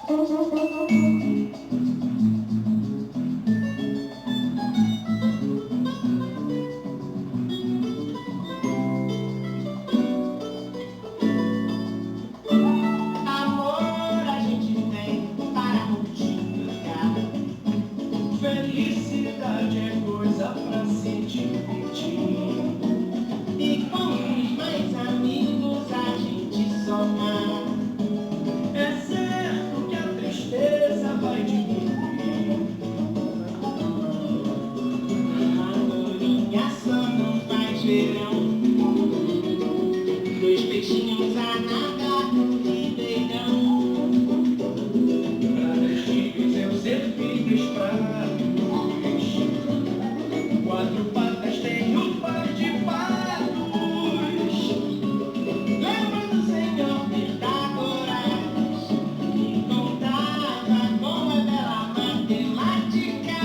Amor a gente tem para multiplicar. Felicidade é coisa pra se divertir. E com os mais amigos a gente somar. É certo que a tristeza vai diminuir. A andorinha só não faz verão. Dois peixinhos a nadar no ribeirão. Pra 3 filhos eu servi 2 pratos. 4 patas tem um par de patos. Lembra do senhor Pitágoras, que contava com a bela matemática?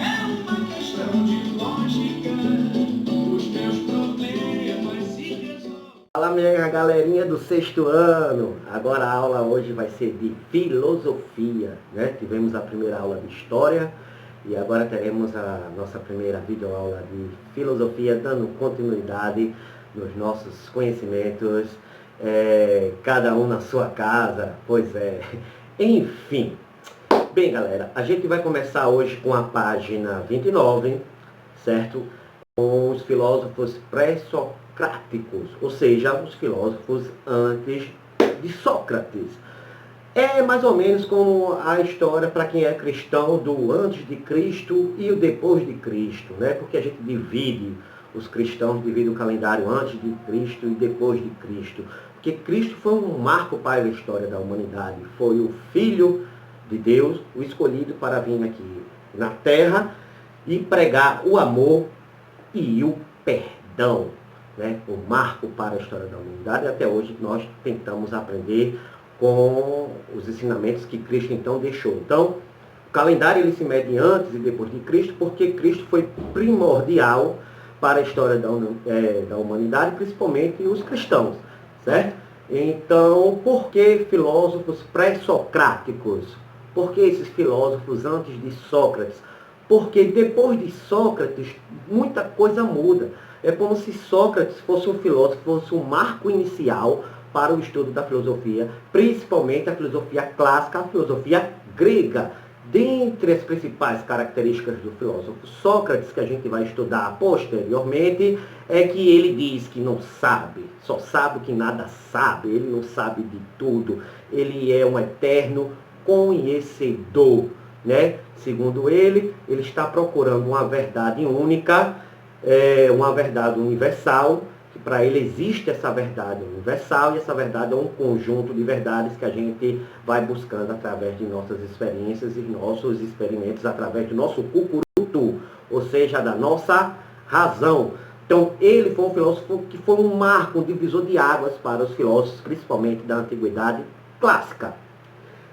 É uma questão de lógica, os teus problemas se resolvem. Fala, minha galerinha do 6º ano. Agora a aula hoje vai ser de filosofia, né? Tivemos a primeira aula de história e agora teremos a nossa primeira videoaula de filosofia, dando continuidade nos nossos conhecimentos, cada um na sua casa, pois é. Enfim, bem galera, a gente vai começar hoje com a página 29, certo? Com os filósofos pré-socráticos, ou seja, os filósofos antes de Sócrates. É mais ou menos como a história para quem é cristão do antes de Cristo e o depois de Cristo, né? Porque a gente divide, os cristãos dividem o calendário antes de Cristo e depois de Cristo. Porque Cristo foi um marco para a história da humanidade, foi o Filho de Deus, o escolhido para vir aqui na Terra e pregar o amor e o perdão, né? O marco para a história da humanidade. E até hoje nós tentamos aprender com os ensinamentos que Cristo então deixou. Então, o calendário ele se mede antes e depois de Cristo, porque Cristo foi primordial para a história da humanidade, principalmente os cristãos, certo? Então, por que filósofos pré-socráticos? Por que esses filósofos antes de Sócrates? Porque depois de Sócrates, muita coisa muda. É como se Sócrates fosse um filósofo, fosse um marco inicial para o estudo da filosofia, principalmente a filosofia clássica, a filosofia grega. Dentre as principais características do filósofo Sócrates, que a gente vai estudar posteriormente, é que ele diz que não sabe, só sabe que nada sabe, ele não sabe de tudo, ele é um eterno conhecedor, né? Segundo ele está procurando uma verdade única, uma verdade universal, que para ele existe essa verdade universal, e essa verdade é um conjunto de verdades que a gente vai buscando através de nossas experiências e nossos experimentos, através do nosso cucurutu, ou seja, da nossa razão. Então, ele foi um filósofo que foi um marco, um divisor de águas para os filósofos, principalmente da antiguidade clássica.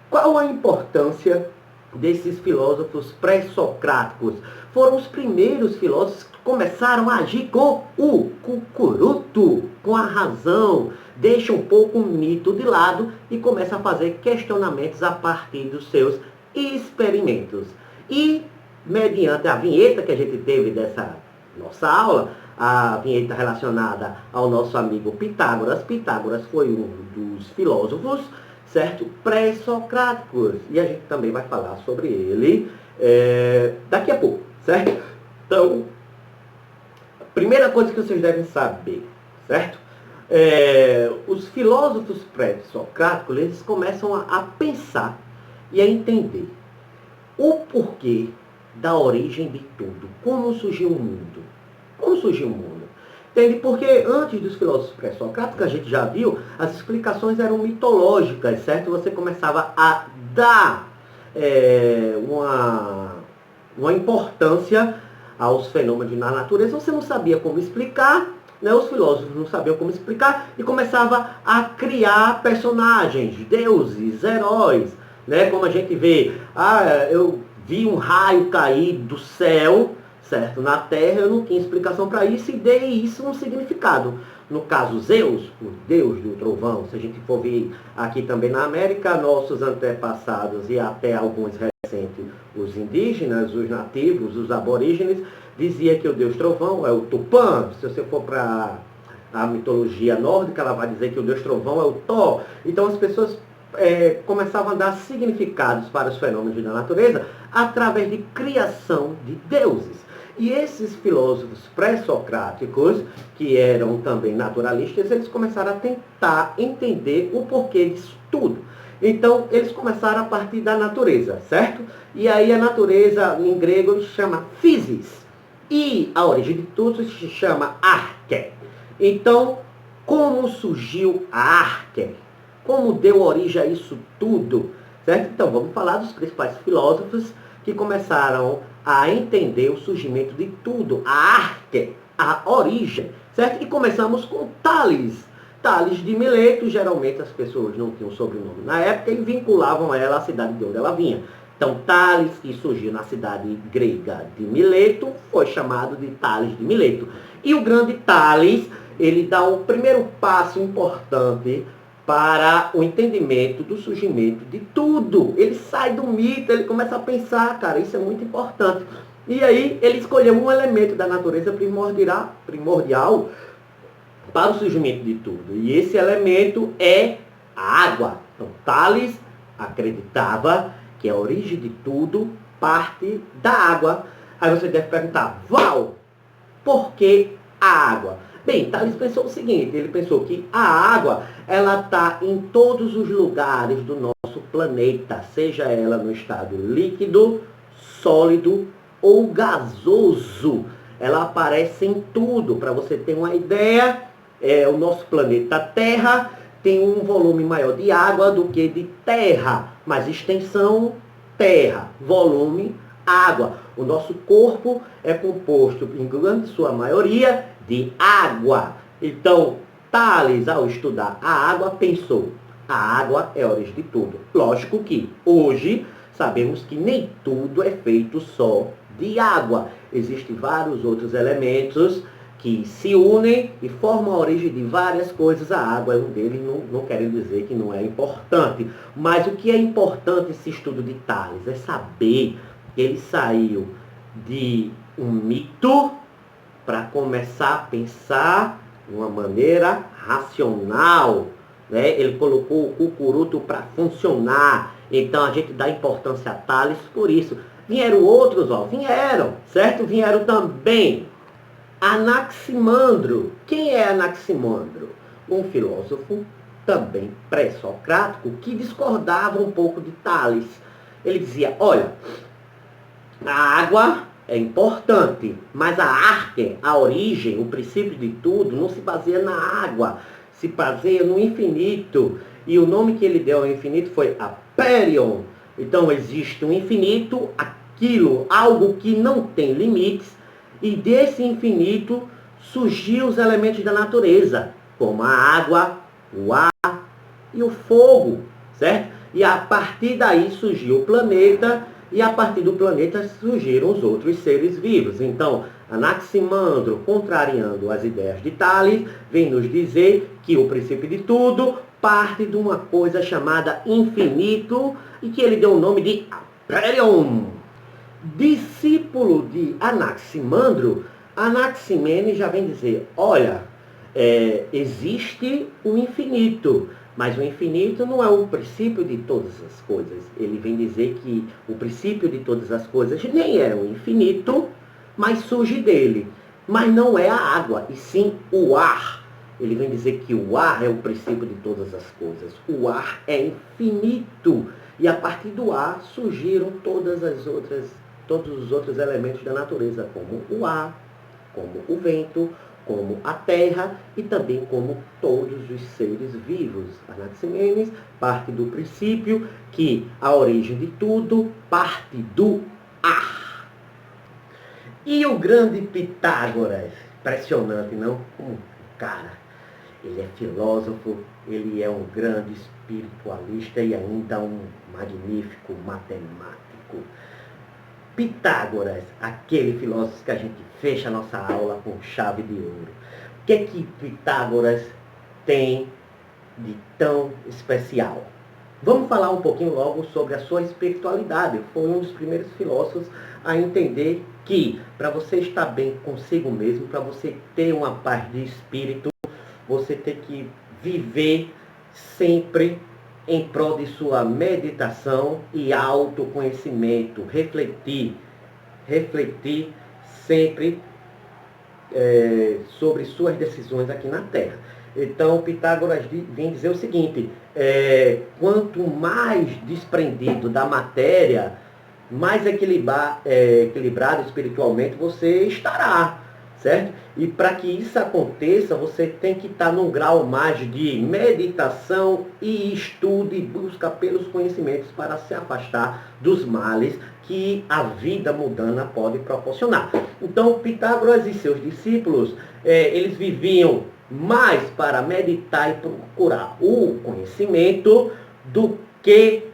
Qual a importância desses filósofos pré-socráticos? Foram os primeiros filósofos que começaram a agir com o cucuruto, com a razão, deixa um pouco o mito de lado e começa a fazer questionamentos a partir dos seus experimentos. E, mediante a vinheta que a gente teve dessa nossa aula, a vinheta relacionada ao nosso amigo Pitágoras, Pitágoras foi um dos filósofos, certo? Pré-socráticos. E a gente também vai falar sobre ele daqui a pouco, certo? Então, a primeira coisa que vocês devem saber, certo? Os filósofos pré-socráticos, eles começam a pensar e a entender o porquê da origem de tudo. Como surgiu o mundo? Como surgiu o mundo? Entende? Porque antes dos filósofos pré-socráticos, a gente já viu, as explicações eram mitológicas, certo? Você começava a dar uma importância aos fenômenos na natureza. Você não sabia como explicar, né? Os filósofos não sabiam como explicar e começava a criar personagens, deuses, heróis, né? Como a gente vê, eu vi um raio cair do céu, certo? Na Terra, eu não tinha explicação para isso e dei isso um significado. no caso Zeus, o deus do trovão. Se a gente for ver aqui também na América, nossos antepassados e até alguns recentes, os indígenas, os nativos, os aborígenes, dizia que o deus trovão é o Tupã. Se você for para a mitologia nórdica, ela vai dizer que o deus trovão é o Thor. Então as pessoas começavam a dar significados para os fenômenos da natureza através de criação de deuses. E esses filósofos pré-socráticos, que eram também naturalistas, eles começaram a tentar entender o porquê disso tudo. Então, eles começaram a partir da natureza, certo? E aí a natureza, em grego, se chama physis. E a origem de tudo se chama arche. Então, como surgiu a arche? Como deu origem a isso tudo? Certo? Então, vamos falar dos principais filósofos que começaram a entender o surgimento de tudo, a arche, a origem, certo? E começamos com Tales. Tales de Mileto, geralmente as pessoas não tinham sobrenome na época e vinculavam ela à cidade de onde ela vinha. Então, Tales, que surgiu na cidade grega de Mileto, foi chamado de Tales de Mileto. E o grande Tales, ele dá o primeiro passo importante para o entendimento do surgimento de tudo. Ele sai do mito, ele começa a pensar, cara, isso é muito importante. E aí ele escolheu um elemento da natureza primordial para o surgimento de tudo. E esse elemento é a água. Então Tales acreditava que a origem de tudo parte da água. Aí você deve perguntar, Val, por que a água? Bem, Tales pensou o seguinte, ele pensou que a água, ela está em todos os lugares do nosso planeta, seja ela no estado líquido, sólido ou gasoso. Ela aparece em tudo. Para você ter uma ideia, o nosso planeta Terra tem um volume maior de água do que de terra, mas extensão, terra, volume, água. O nosso corpo é composto, em grande sua maioria, de água. Então, Tales, ao estudar a água, pensou, a água é a origem de tudo. Lógico que hoje sabemos que nem tudo é feito só de água. Existem vários outros elementos que se unem e formam a origem de várias coisas. A água é um deles, não querem dizer que não é importante. Mas o que é importante nesse estudo de Tales é saber que ele saiu de um mito para começar a pensar de uma maneira racional, né? Ele colocou o cucuruto para funcionar. Então a gente dá importância a Tales por isso. Vieram outros, vieram, certo? Vieram também Anaximandro. Quem é Anaximandro? Um filósofo também pré-socrático que discordava um pouco de Tales. Ele dizia, olha, a água é importante, mas a arche, a origem, o princípio de tudo, não se baseia na água, se baseia no infinito. E o nome que ele deu ao infinito foi Aperion. Então existe um infinito, aquilo, algo que não tem limites, e desse infinito surgiu os elementos da natureza, como a água, o ar e o fogo, certo? E a partir daí surgiu o planeta, e a partir do planeta surgiram os outros seres vivos. Então, Anaximandro, contrariando as ideias de Tales, vem nos dizer que o princípio de tudo parte de uma coisa chamada infinito, e que ele deu o nome de Aperion. Discípulo de Anaximandro, Anaximenes já vem dizer, olha, existe o infinito, mas o infinito não é o princípio de todas as coisas. Ele vem dizer que o princípio de todas as coisas nem é o infinito, mas surge dele. Mas não é a água, e sim o ar. Ele vem dizer que o ar é o princípio de todas as coisas. O ar é infinito. E a partir do ar surgiram todos os outros elementos da natureza, como o ar, como o vento, como a terra e também como todos os seres vivos. Anaximenes parte do princípio que a origem de tudo parte do ar. E o grande Pitágoras, impressionante, não? Cara, ele é filósofo, ele é um grande espiritualista e ainda um magnífico matemático. Pitágoras, aquele filósofo que a gente fecha a nossa aula com chave de ouro. que Pitágoras tem de tão especial? Vamos falar um pouquinho logo sobre a sua espiritualidade. Foi um dos primeiros filósofos a entender que para você estar bem consigo mesmo, para você ter uma paz de espírito, você tem que viver sempre em prol de sua meditação e autoconhecimento, refletir sempre sobre suas decisões aqui na Terra. Então, Pitágoras vem dizer o seguinte, quanto mais desprendido da matéria, mais equilibrado espiritualmente você estará, certo? E para que isso aconteça, você tem que estar num grau mais de meditação e estudo e busca pelos conhecimentos para se afastar dos males que a vida mundana pode proporcionar. Então, Pitágoras e seus discípulos, eles viviam mais para meditar e procurar o conhecimento do que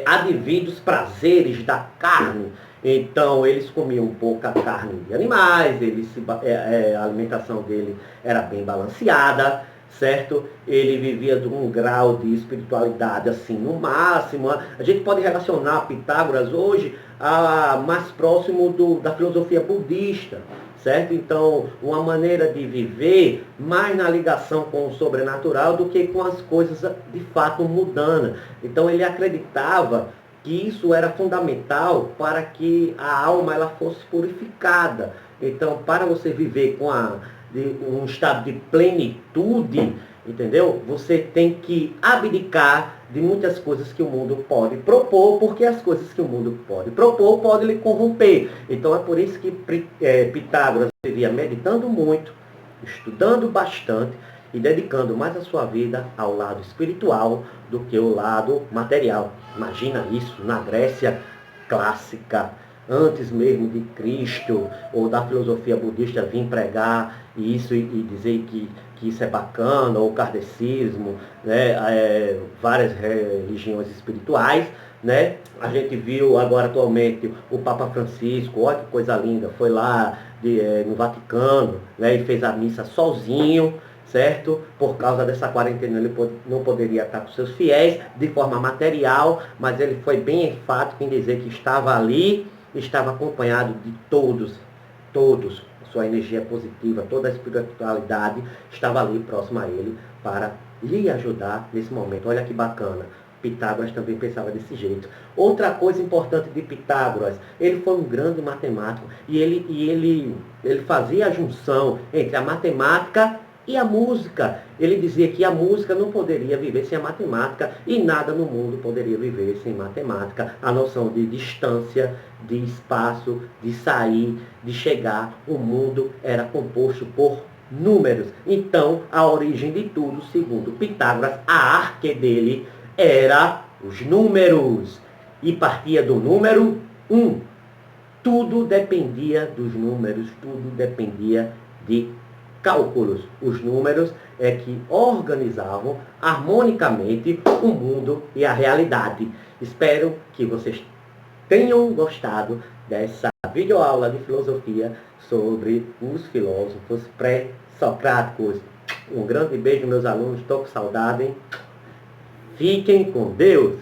advir dos prazeres da carne. Então, eles comiam pouca carne de animais, a alimentação dele era bem balanceada, certo? Ele vivia de um grau de espiritualidade assim, no máximo. A gente pode relacionar Pitágoras hoje mais próximo da filosofia budista, certo? Então, uma maneira de viver mais na ligação com o sobrenatural do que com as coisas de fato mundanas. Então, ele acreditava que isso era fundamental para que a alma ela fosse purificada. Então, para você viver com um estado de plenitude, entendeu? Você tem que abdicar de muitas coisas que o mundo pode propor, porque as coisas que o mundo pode propor podem lhe corromper. Então é por isso que Pitágoras vivia meditando muito, estudando bastante e dedicando mais a sua vida ao lado espiritual do que ao lado material. Imagina isso na Grécia clássica, antes mesmo de Cristo ou da filosofia budista vir pregar isso e dizer que isso é bacana, ou o kardecismo, né, várias religiões espirituais, né? A gente viu agora atualmente o Papa Francisco, olha que coisa linda, foi lá no Vaticano, né, e fez a missa sozinho, certo? Por causa dessa quarentena ele não poderia estar com seus fiéis de forma material, mas ele foi bem enfático em dizer que estava ali, estava acompanhado de todos, sua energia positiva, toda a espiritualidade estava ali próxima a ele para lhe ajudar nesse momento. Olha que bacana. Pitágoras também pensava desse jeito. Outra coisa importante de Pitágoras, ele foi um grande matemático e ele fazia a junção entre a matemática e a música. Ele dizia que a música não poderia viver sem a matemática e nada no mundo poderia viver sem matemática. A noção de distância, de espaço, de sair, de chegar, o mundo era composto por números. Então, a origem de tudo, segundo Pitágoras, a arque dele era os números. E partia do número 1. Tudo dependia dos números, tudo dependia de cálculos. Os números é que organizavam harmonicamente o mundo e a realidade. Espero que vocês tenham gostado dessa videoaula de filosofia sobre os filósofos pré-socráticos. Um grande beijo, meus alunos. Estou com saudade. Fiquem com Deus.